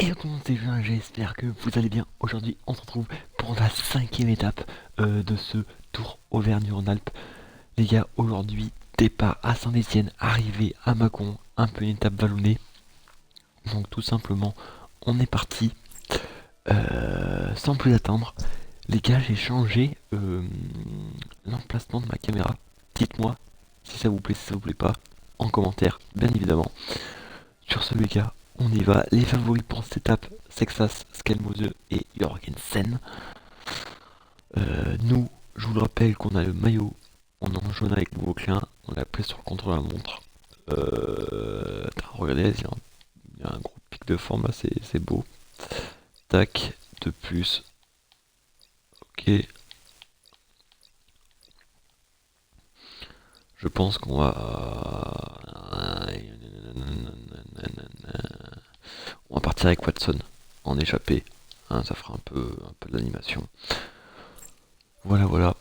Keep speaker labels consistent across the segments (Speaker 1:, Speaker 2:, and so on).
Speaker 1: Et tout le monde, c'est Julien, j'espère que vous allez bien. Aujourd'hui, on se retrouve pour la cinquième étape de ce Tour Auvergne-Rhône-Alpes. Les gars, aujourd'hui, départ à Saint-Étienne, arrivée à Mâcon, un peu une étape vallonnée. Donc tout simplement, on est parti sans plus attendre. Les gars, j'ai changé l'emplacement de ma caméra. Dites-moi si ça vous plaît, si ça vous plaît pas, en commentaire, bien évidemment. Sur ce les gars, on y va. Les favoris pour cette étape, Sexas, Skelmose et Jorgensen. Nous, je vous le rappelle qu'on a le maillot, on est en jaune avec mon clin, on l'a appelé sur le contrôle de la montre. Regardez, il y a un gros pic de forme là, c'est beau. Tac, de plus. Ok. Je pense qu'on va... On va partir avec Watson en échappée. Hein, ça fera un peu d'animation. Voilà, voilà.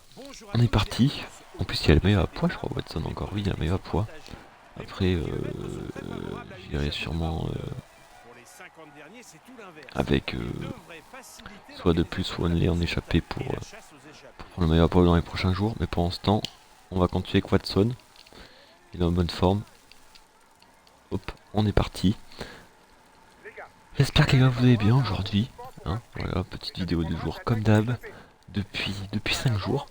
Speaker 1: On est parti. En plus, il y a le maillot à poids, je crois, Watson encore. Oui, il y a le maillot à poids. Après, j'irai sûrement avec soit de plus, soit Onley en échappée pour prendre le maillot à poids dans les prochains jours. Mais pour l'instant, on va continuer avec Watson. Il est en bonne forme. Hop, on est parti. J'espère que les gars vous allez bien aujourd'hui. Hein, voilà, petite vidéo du jour comme d'hab. Depuis 5 jours.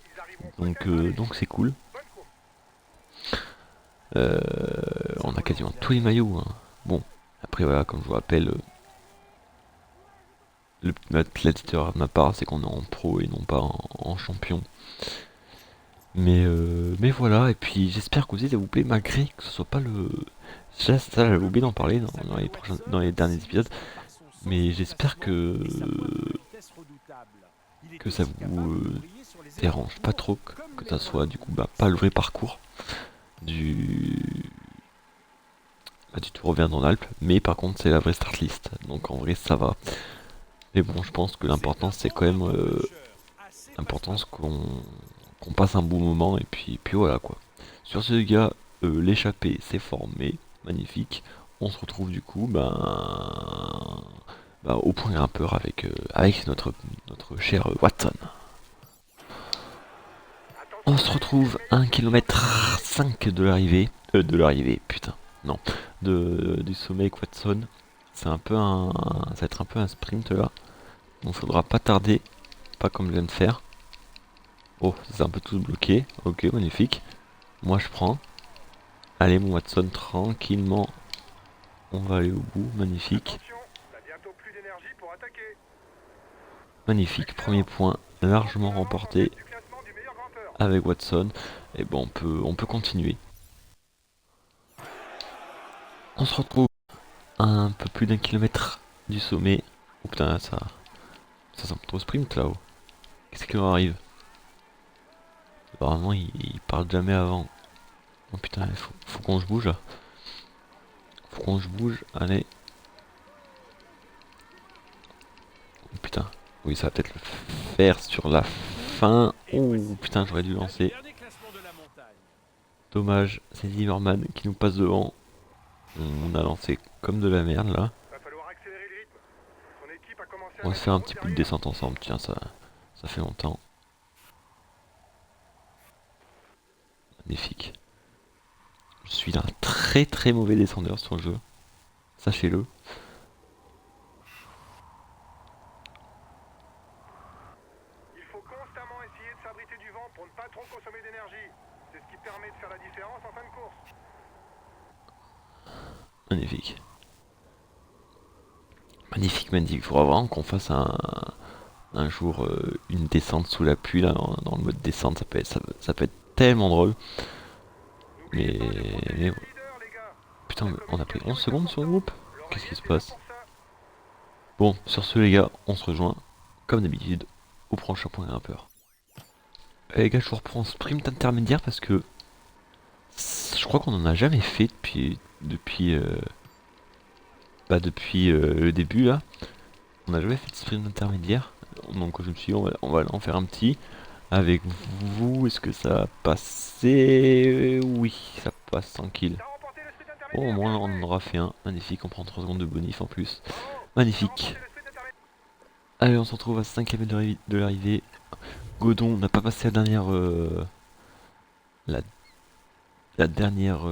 Speaker 1: Donc c'est cool. On a quasiment tous les maillots. Hein. Bon, après voilà, comme je vous rappelle, l'attiteur de ma part, c'est qu'on est en pro et non pas en champion. Mais voilà, et puis j'espère que aussi ça vous plaît, malgré que ce soit pas le... Ça j'avais oublié d'en parler dans les derniers épisodes. Mais j'espère que ça vous dérange pas trop, que ça soit du coup pas le vrai parcours du Tour Auvergne-Rhône-Alpes, mais par contre c'est la vraie start list, donc en vrai ça va. Mais bon, je pense que l'important c'est quand même l'importance qu'on passe un bon moment et puis voilà quoi. Sur ce les gars, l'échappée c'est formé, magnifique. On se retrouve du coup au point grimpeur avec notre cher Watson. On se retrouve à 1 km 5 de l'arrivée, putain, non, du sommet avec Watson. C'est un peu ça va être un peu un sprint là, donc faudra pas tarder, pas comme je viens de faire. Oh, c'est un peu tout bloqué, ok, magnifique. Moi je prends. Allez mon Watson, tranquillement, on va aller au bout, magnifique. Magnifique, premier point largement remporté avec Watson. Et bon, on peut continuer. On se retrouve à un peu plus d'1 kilomètre du sommet. Oh putain, ça sent trop sprint là-haut. Qu'est-ce qui leur arrive? Apparemment, ils parlent jamais avant. Oh putain, faut qu'on se bouge là. Faut qu'on se bouge, allez. Oh putain, oui, ça va peut-être le faire sur la fin. Oh putain, j'aurais dû lancer. Dommage, c'est Zimmerman qui nous passe devant. On a lancé comme de la merde là. On va se faire un petit peu de descente ensemble, tiens, ça fait longtemps. Magnifique. Je suis un très très mauvais descendeur sur le jeu. Sachez-le.
Speaker 2: Il faut constamment essayer de s'abriter du vent pour ne pas trop consommer d'énergie. C'est ce qui permet de faire la différence en fin de course.
Speaker 1: Magnifique. Magnifique, magnifique. Il faudra vraiment qu'on fasse un jour une descente sous la pluie là, dans le mode descente. Ça peut être tellement drôle. Mais putain, on a pris 11 secondes sur le groupe. Qu'est-ce qui se passe? Bon, sur ce les gars, on se rejoint comme d'habitude au prochain point grimpeur. Les gars, je vous reprends sprint intermédiaire parce que je crois qu'on en a jamais fait depuis le début là. On n'a jamais fait de sprint intermédiaire. Donc je me suis dit on va en faire un petit avec vous. Est-ce que ça va passer? Oui, ça passe tranquille. Bon, au moins on en aura fait un. Magnifique, on prend 3 secondes de bonus en plus. Magnifique. Allez, on se retrouve à 5 km de l'arrivée. Godon n'a pas passé la, la dernière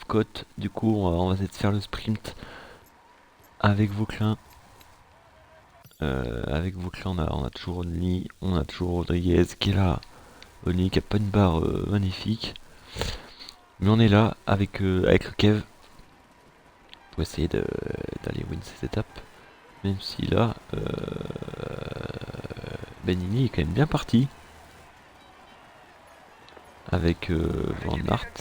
Speaker 1: côte. Du coup, on va essayer de faire le sprint avec Vauclin. On a toujours Only, on a toujours Rodriguez qui est là. Only qui a pas une barre magnifique. Mais on est là avec le Kev pour essayer d'aller win cette étape. Même si là, Benini est quand même bien parti. Avec Van Aert.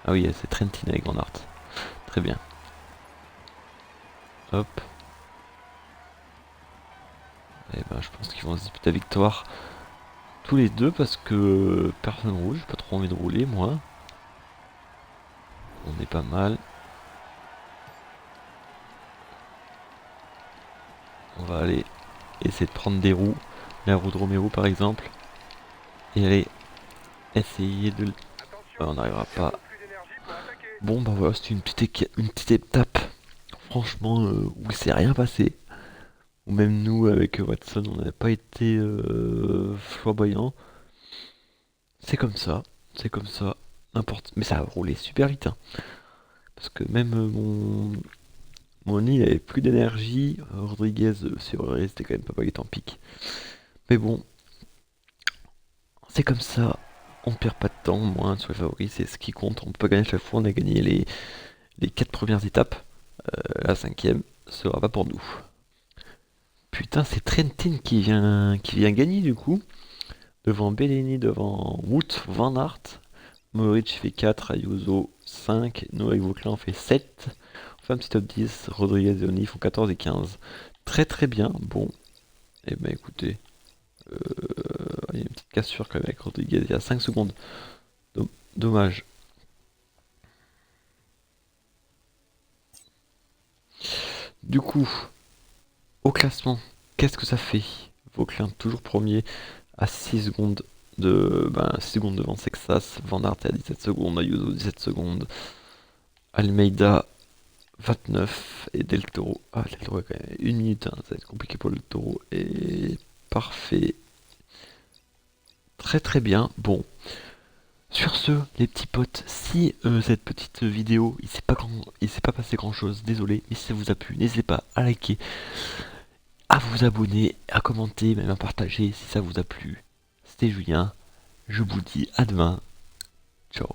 Speaker 1: Ah oui, c'est Trentin avec Van Aert. Très bien. Hop. Et ben je pense qu'ils vont se disputer la victoire tous les deux parce que personne roule. J'ai pas trop envie de rouler moi. On est pas mal. On va aller essayer de prendre des roues. La roue de Romero par exemple. Et aller essayer de... on n'arrivera pas. Bon bah voilà, c'était une petite étape. Franchement, où il s'est rien passé. Ou même nous avec Watson, on n'avait pas été flamboyant. C'est comme ça, c'est comme ça. N'importe. Mais ça a roulé super vite. Hein. Parce que même mon nid avait plus d'énergie. Rodriguez sur c'était quand même pas il était en pique. Mais bon, c'est comme ça. On perd pas de temps, moins sur les favoris, c'est ce qui compte. On peut pas gagner chaque fois, on a gagné les 4 premières étapes. La 5ème sera pas pour nous. Putain, c'est Trentin qui vient gagner du coup. Devant Bellini, devant Wout Van Aert. Mohoric fait 4, Ayuso 5, Noé Vauclin fait 7. On fait un petit top 10, Rodriguez et Oni font 14 et 15. Très très bien, bon. Et ben écoutez, il y a une petite cassure quand même avec Rodriguez, il y a 5 secondes. Dommage. Du coup, au classement, qu'est-ce que ça fait? Vauclin toujours premier à 6 secondes 6 secondes devant Sexas, Van Aert est à 17 secondes, Ayuso 17 secondes, Almeida 29 et Del Toro. Ah, Del Toro quand même 1 minute, hein, ça va être compliqué pour le Toro. Et parfait. Très très bien. Bon. Sur ce, les petits potes, si cette petite vidéo, il s'est pas passé grand chose, désolé, mais si ça vous a plu, n'hésitez pas à liker, à vous abonner, à commenter, même à partager si ça vous a plu. C'était Julien, je vous dis à demain. Ciao.